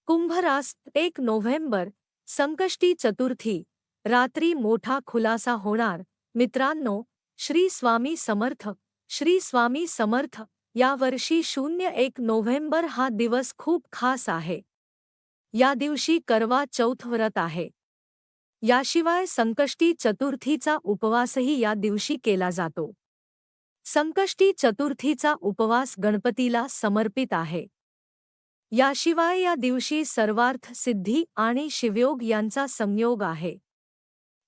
कुंभ रास 1 नोव्हेंबर संकष्टी चतुर्थी रात्री मोठा खुलासा होणार. मित्रांनो, श्री स्वामी समर्थ. श्री स्वामी समर्थ. या वर्षी 01 नोव्हेंबर हा दिवस खूप खास आहे. या दिवशी करवा चौथ व्रत आहे. याशिवाय संकष्टी चतुर्थीचा उपवासही या दिवशी केला जातो. संकष्टी चतुर्थीचा उपवास गणपतीला समर्पित आहे. याशिवाय या दिवशी सर्वार्थ सिद्धी आणि शिवयोग यांचा संयोग आहे.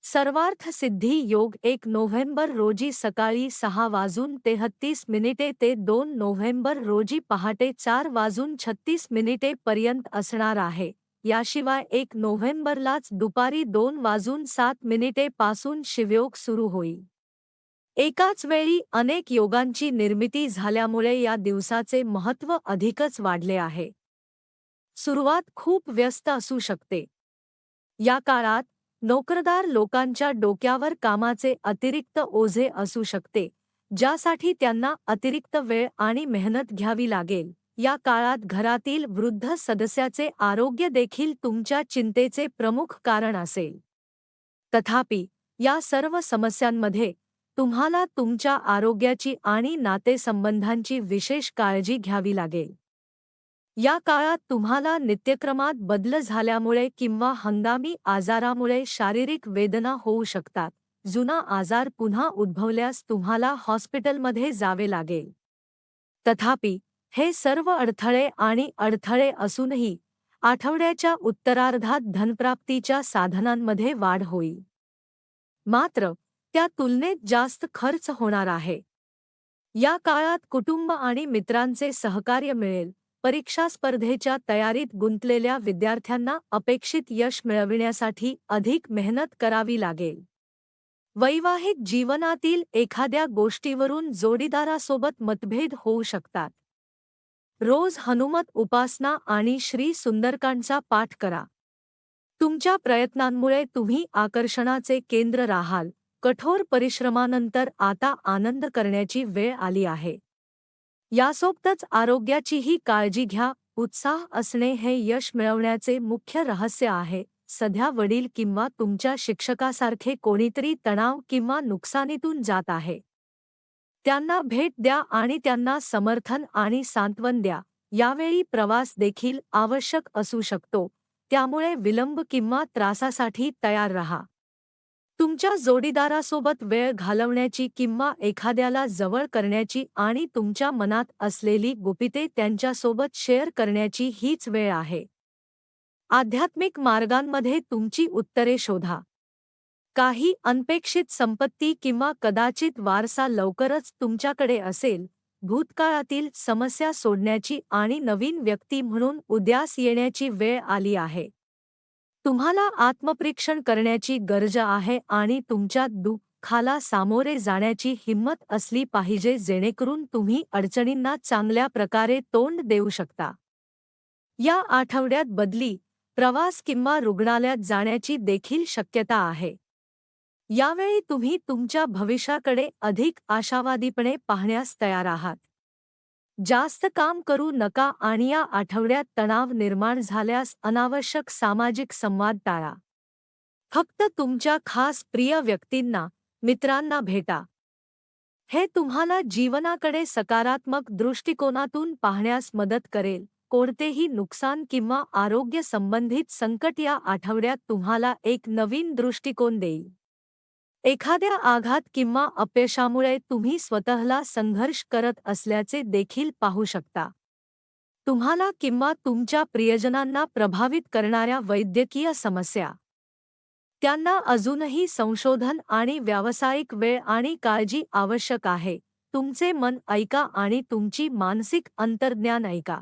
सर्वार्थ सिद्धी योग 1 नोव्हेंबर रोजी सकाळी 6:33 ते 2 नोव्हेंबर रोजी पहाटे 4:36 पर्यंत असणार आहे. याशिवाय 1 नोव्हेंबरलाच दुपारी 2:07 पासून शिवयोग सुरू होईल. एकाच वेळी अनेक योगांची निर्मिती झाल्यामुळे या दिवसाचे महत्त्व अधिकच वाढले आहे. सुरुवात खूप व्यस्त असू शकते. या काळात नोकरदार लोकांच्या डोक्यावर कामाचे अतिरिक्त ओझे असू शकते, ज्यासाठी त्यांना अतिरिक्त वेळ आणि मेहनत घ्यावी लागेल. या काळात घरातील वृद्ध सदस्याचे आरोग्य देखील तुमच्या चिंतेचे प्रमुख कारण असेल. तथापि, या सर्व समस्यांमध्ये तुम्हाला तुमच्या आरोग्याची आणि नातेसंबंधांची विशेष काळजी घ्यावी लागेल. या काळात तुम्हाला नित्यक्रमात बदल झाल्यामुळे किंवा हंगामी आजारामुळे शारीरिक वेदना होऊ शकतात. जुना आजार पुन्हा उद्भवल्यास तुम्हाला हॉस्पिटलमध्ये जावे लागेल. तथापि, हे सर्व अडथळे असूनही आठवड्याच्या उत्तरार्धात धनप्राप्तीच्या साधनांमध्ये वाढ होईल. मात्र, त्या तुलनेत जास्त खर्च होणार आहे. या काळात कुटुंब आणि मित्रांचे सहकार्य मिळेल. परीक्षा स्पर्धेच्या तयारीत गुंतलेल्या विद्यार्थ्यांना अपेक्षित यश मिळविण्यासाठी अधिक मेहनत करावी लागेल. वैवाहिक जीवनातील एखाद्या गोष्टीवरून जोडीदारासोबत मतभेद होऊ शकतात. रोज हनुमत उपासना आणि श्री सुंदरकांडचा पाठ करा. तुमच्या प्रयत्नांमुळे तुम्ही आकर्षणाचे केंद्र राहाल. कठोर परिश्रमानंतर आता आनंद करण्याची वेळ आली आहे. यासोबतच आरोग्याचीही काळजी घ्या. उत्साह असणे हे यश मिळवण्याचे मुख्य रहस्य आहे. सध्या वडील किंवा तुमच्या शिक्षकासारखे कोणीतरी तणाव किंवा नुकसानीतून जात आहे. त्यांना भेट द्या आणि त्यांना समर्थन आणि सांत्वन द्या. यावेळी प्रवास देखील आवश्यक असू शकतो, त्यामुळे विलंब किंवा त्रासासाठी तयार रहा. तुमच्या जोडीदारासोबत वेळ घालवण्याची किंवा एखाद्याला जवळ करण्याची आणि तुमच्या मनात असलेली गुपिते त्यांच्यासोबत शेअर करण्याची हीच वेळ आहे. आध्यात्मिक मार्गांमध्ये तुमची उत्तरे शोधा. काही अनपेक्षित संपत्ती किंवा कदाचित वारसा लवकरच तुमच्याकडे असेल. भूतकाळातील समस्या सोडण्याची आणि नवीन व्यक्ती म्हणून उदयास येण्याची वेळ आली आहे. तुम्हाला आत्मपरीक्षण करण्याची गरज आहे आणि तुमच्या दुःखाला सामोरे जाण्याची हिंमत असली पाहिजे, जेणेकरून तुम्ही अडचणींना चांगल्या प्रकारे तोंड देऊ शकता. या आठवड्यात बदली, प्रवास किंवा रुग्णालयात जाण्याची देखील शक्यता आहे. यावेळी तुम्ही तुमच्या भविष्याकडे अधिक आशावादीपणे पाहण्यास तयार आहात. जास्त काम करू नका आणि या आठवड्यात तणाव निर्माण झाल्यास अनावश्यक सामाजिक संवाद टाळा. फक्त तुमच्या खास प्रिय व्यक्तींना, मित्रांना भेटा. हे तुम्हाला जीवनाकडे सकारात्मक दृष्टिकोनातून पाहण्यास मदत करेल. कोणतेही नुकसान किंवा आरोग्य संबंधित संकट या आठवड्यात तुम्हाला एक नवीन दृष्टिकोन देईल. एखाद्या आघात किंवा अपयशामुळे तुम्ही स्वतःला संघर्ष करत असल्याचे देखील पाहू शकता. तुम्हाला किंवा तुमच्या प्रियजनांना प्रभावित करणाऱ्या वैद्यकीय समस्या. त्यांना अजूनही संशोधन आणि व्यावसायिक वेळ आणि काळजी आवश्यक आहे. तुमचे मन ऐका आणि तुमची मानसिक अंतर्ज्ञान ऐका.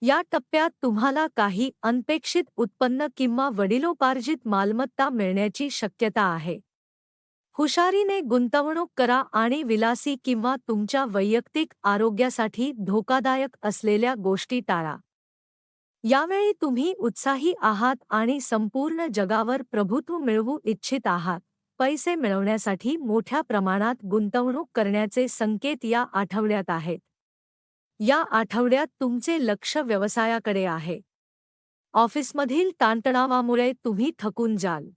या टप्प्यात तुम्हाला काही अनपेक्षित उत्पन्न किंवा वडिलोपार्जित मालमत्ता मिळण्याची शक्यता आहे. हुशारीने गुंतवणूक करा आणि विलासी किंवा तुमच्या वैयक्तिक आरोग्यासाठी धोकादायक असलेल्या गोष्टी टाळा. यावेळी तुम्ही उत्साही आहात आणि संपूर्ण जगावर प्रभुत्व मिळवू इच्छित आहात. पैसे मिळवण्यासाठी मोठ्या प्रमाणात गुंतवणूक करण्याचे संकेत या आठवड्यात आहेत. या आठवड्यात तुमचे लक्ष व्यवसायाकडे आहे. ऑफिसमधील ताणतणावामुळे तुम्ही थकून जाल.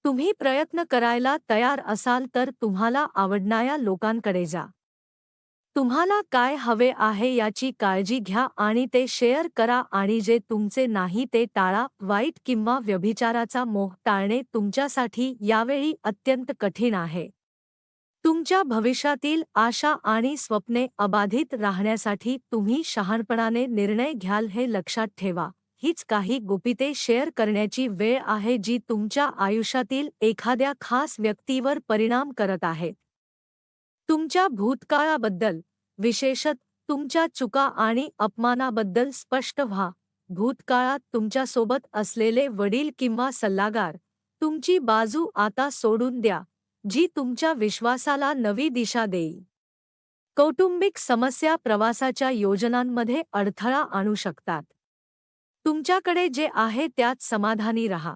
तुम्ही प्रयत्न करायला तयार असाल तर तुम्हाला आवडणाऱ्या लोकांकडे जा. तुम्हाला काय हवे आहे याची काळजी घ्या आणि ते शेअर करा आणि जे तुमचे नाही ते टाळा. वाईट किंवा व्यभिचाराचा मोह टाळणे तुमच्यासाठी यावेळी अत्यंत कठीण आहे. तुमच्या भविष्यातील आशा आणि स्वप्ने अबाधित राहण्यासाठी तुम्ही शहाणपणाने निर्णय घ्याल हे लक्षात ठेवा. हीच काही गुपिते शेअर करण्याची वेळ आहे जी तुमच्या आयुष्यातील एखाद्या खास व्यक्तीवर परिणाम करत आहेत. तुमच्या भूतकाळाबद्दल, विशेषतः तुमच्या चुका आणि अपमानाबद्दल स्पष्ट व्हा. भूतकाळात तुमच्यासोबत असलेले वडील किंवा सल्लागार, तुमची बाजू आता सोडून द्या, जी तुमच्या विश्वासाला नवी दिशा देईल. कौटुंबिक समस्या प्रवासाच्या योजनांमध्ये अडथळा आणू शकतात. तुमच्याकडे जे आहे त्यात समाधानी राहा.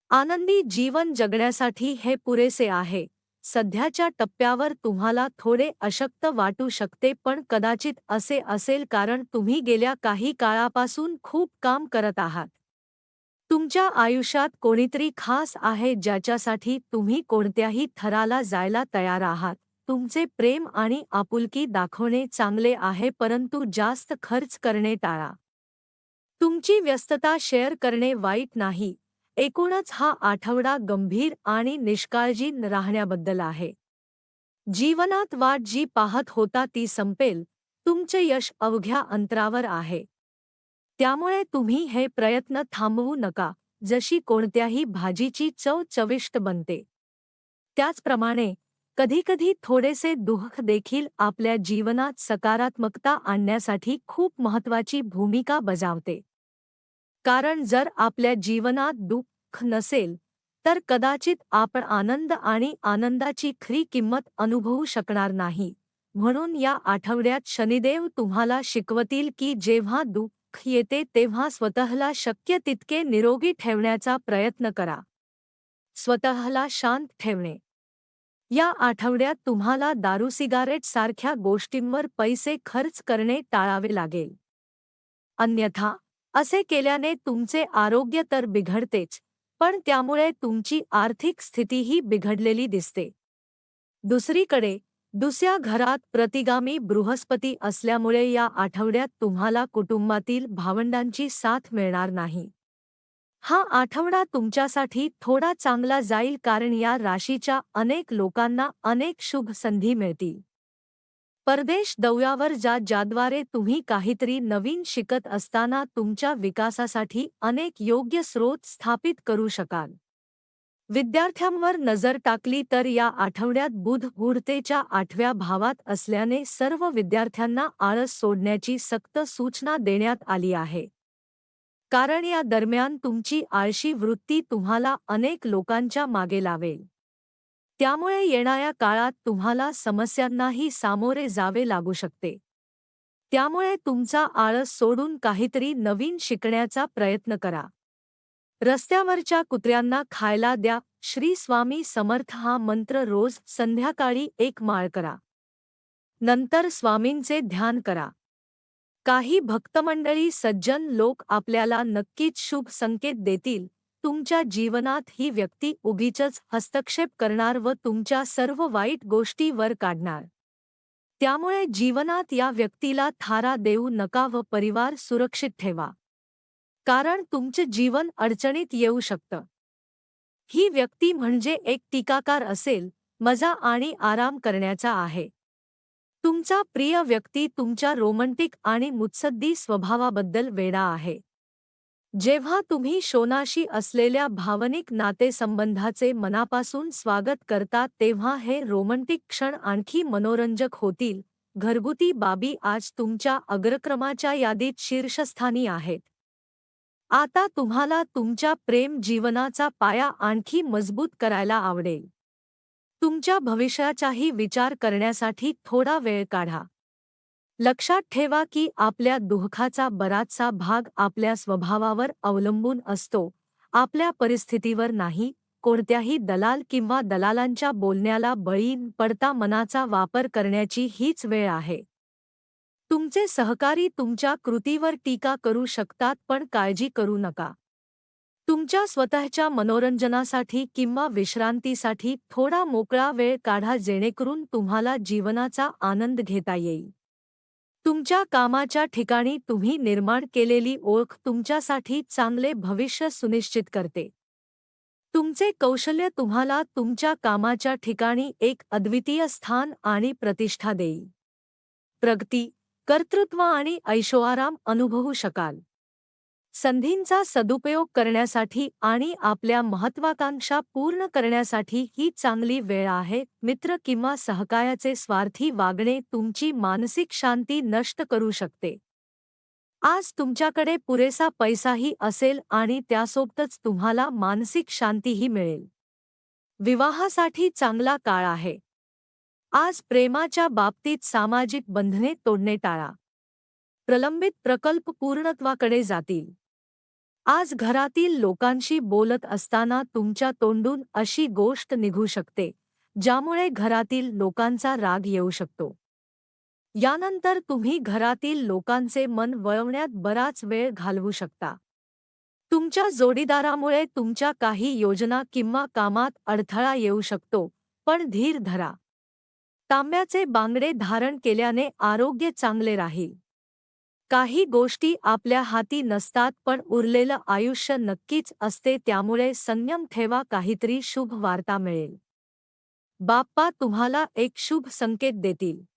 आनंदी जीवन जगण्यासाठी हे पुरेसे आहे. सध्याच्या टप्प्यावर तुम्हाला थोडे अशक्त वाटू शकते पण कदाचित असे असेल कारण तुम्ही गेल्या काही काळापासून खूप काम करत आहात. तुमच्या आयुष्यात कोणीतरी खास आहे ज्याच्यासाठी तुम्ही कोणत्याही थराला जायला तयार आहात. तुमचे प्रेम आणि आपुलकी दाखवणे चांगले आहे परंतु जास्त खर्च करणे टाळा. तुमची व्यस्तता शेअर करणे वाईट नाही. एकूणच हा आठवडा गंभीर आणि निष्काळजी राहण्याबद्दल आहे. जीवनात वाट जी पाहत होता ती संपेल. तुमचे यश अवघ्या अंतरावर आहे. त्यामुळे तुम्ही हे प्रयत्न थांबवू नका. जशी कोणत्याही भाजीची चव चविष्ट बनते, त्याचप्रमाणे कधीकधी थोडेसे दुःख देखील आपल्या जीवनात सकारात्मकता आणण्यासाठी खूप महत्त्वाची भूमिका बजावते. कारण जर आपल्या जीवनात दुःख नसेल तर कदाचित आपण आनंद आणि आनंदाची खरी किंमत अनुभवू शकणार नाही. म्हणून या आठवड्यात शनिदेव तुम्हाला शिकवतील की जेव्हा दुःख येते तेव्हा स्वतःला शक्य तितके निरोगी ठेवण्याचा प्रयत्न करा. स्वतःला शांत ठेवणे. या आठवड्यात तुम्हाला दारू सिगारेट सारख्या गोष्टींवर पैसे खर्च करणे टाळावे लागेल. अन्यथा असे केल्याने तुमचे आरोग्य तर बिघडतेच, पण त्यामुळे तुमची आर्थिक स्थितीही बिघडलेली दिसते. दुसरीकडे दुसऱ्या घरात प्रतिगामी बृहस्पती असल्यामुळे या आठवड्यात तुम्हाला कुटुंबातील भावंडांची साथ मिळणार नाही. हा आठवडा तुमच्यासाठी थोडा चांगला जाईल कारण या राशीच्या अनेक लोकांना अनेक शुभ संधी मिळतील. परदेश दौऱ्यावर जा ज्याद्वारे तुम्ही काहीतरी नवीन शिकत असताना तुमच्या विकासासाठी अनेक योग्य स्रोत स्थापित करू शकाल. विद्यार्थ्यांवर नजर टाकली तर या आठवड्यात बुध ऊर्जेच्या 8व्या भावात असल्याने सर्व विद्यार्थ्यांना आळस सोडण्याची सक्त सूचना देण्यात आली आहे. कारण या दरम्यान तुमची आळशी वृत्ती तुम्हाला अनेक लोकांच्या मागे लावेल. त्यामुळे येणाऱ्या काळात तुम्हाला समस्यांनाही सामोरे जावे लागू शकते. त्यामुळे तुमचा आळस सोडून काहीतरी नवीन शिकण्याचा प्रयत्न करा. रस्त्यावरच्या कुत्र्यांना खायला द्या. श्री स्वामी समर्थ हा मंत्र रोज संध्याकाळी 1 माळ करा. नंतर स्वामींचे ध्यान करा. काही भक्तमंडळी सज्जन लोक आपल्याला नक्कीच शुभ संकेत देतील. तुमच्या जीवनात ही व्यक्ती उगीचच हस्तक्षेप करणार व तुमच्या सर्व वाईट गोष्टी वर काढणार. त्यामुळे जीवनात या व्यक्तीला थारा देऊ नका व परिवार सुरक्षित ठेवा. कारण तुमचे जीवन अडचणीत येऊ शकतं. ही व्यक्ती म्हणजे एक टीकाकार असेल, मजा आणि आराम करण्याचा आहे. तुमचा प्रिय व्यक्ती तुमच्या रोमंटिक आणि मुत्सद्दी स्वभावाबद्दल वेडा आहे. जेव्हा तुम्ही शोनाशी असलेल्या भावनिक नातेसंबंधाचे मनापासून स्वागत करता तेव्हा हे रोमंटिक क्षण आणखी मनोरंजक होतील. घरगुती बाबी आज तुमच्या अग्रक्रमाच्या यादीत शीर्षस्थानी आहेत. आता तुम्हाला तुमच्या प्रेम जीवनाचा पाया आणखी मजबूत करायला आवडेल. तुमच्या भविष्याचाही विचार करण्यासाठी थोडा वेळ काढा. लक्षात ठेवा की आपल्या दुःखाचा बराचसा भाग आपल्या स्वभावावर अवलंबून असतो, आपल्या परिस्थितीवर नाही. कोणत्याही दलाल किंवा दलालांच्या बोलण्याला बळी पडता मनाचा वापर करण्याची हीच वेळ आहे. तुमचे सहकारी तुमच्या कृतीवर टीका करू शकतात, पण काळजी करू नका. तुमच्या स्वतःच्या मनोरंजनासाठी किंवा विश्रांतीसाठी थोडा मोकळा वेळ काढा, जेणेकरून तुम्हाला जीवनाचा आनंद घेता येईल. तुमच्या कामाच्या ठिकाणी तुम्ही निर्माण केलेली ओळख तुमच्यासाठी चांगले भविष्य सुनिश्चित करते. तुमचे कौशल्य तुम्हाला तुमच्या कामाच्या ठिकाणी एक अद्वितीय स्थान आणि प्रतिष्ठा देईल. प्रगती, कर्तृत्व आणि ऐशोआराम अनुभवू शकाल. संधींचा सदुपयोग करण्यासाठी आणि आपल्या महत्त्वाकांक्षा पूर्ण करण्यासाठी ही चांगली वेळ आहे. मित्र किंवा सहकार्याचे स्वार्थी वागणे तुमची मानसिक शांती नष्ट करू शकते. आज तुमच्याकडे पुरेसा पैसाही असेल आणि त्यासोबतच तुम्हाला मानसिक शांतीही मिळेल. विवाहासाठी चांगला काळ आहे. आज प्रेमाच्या बाबतीत सामाजिक बंधने तोडणे टाळा. प्रलंबित प्रकल्प पूर्णत्वाकडे जातील. आज घरातील लोकांशी बोलत असताना तुमच्या तोंडून अशी गोष्ट निघू शकते, ज्यामुळे घरातील लोकांचा राग येऊ शकतो. यानंतर तुम्ही घरातील लोकांचे मन वळवण्यात बराच वेळ घालवू शकता. तुमच्या जोडीदारामुळे तुमच्या काही योजना किंवा कामात अडथळा येऊ शकतो, पण धीर धरा. तांब्याचे बांगडे धारण केल्याने आरोग्य चांगले राहील. काही गोष्टी आपल्या हाती नसतात, पण उरलेलं आयुष्य नक्कीच असते, त्यामुळे संयम ठेवा. काहीतरी शुभ वार्ता मिळेल. बाप्पा तुम्हाला एक शुभ संकेत देतील.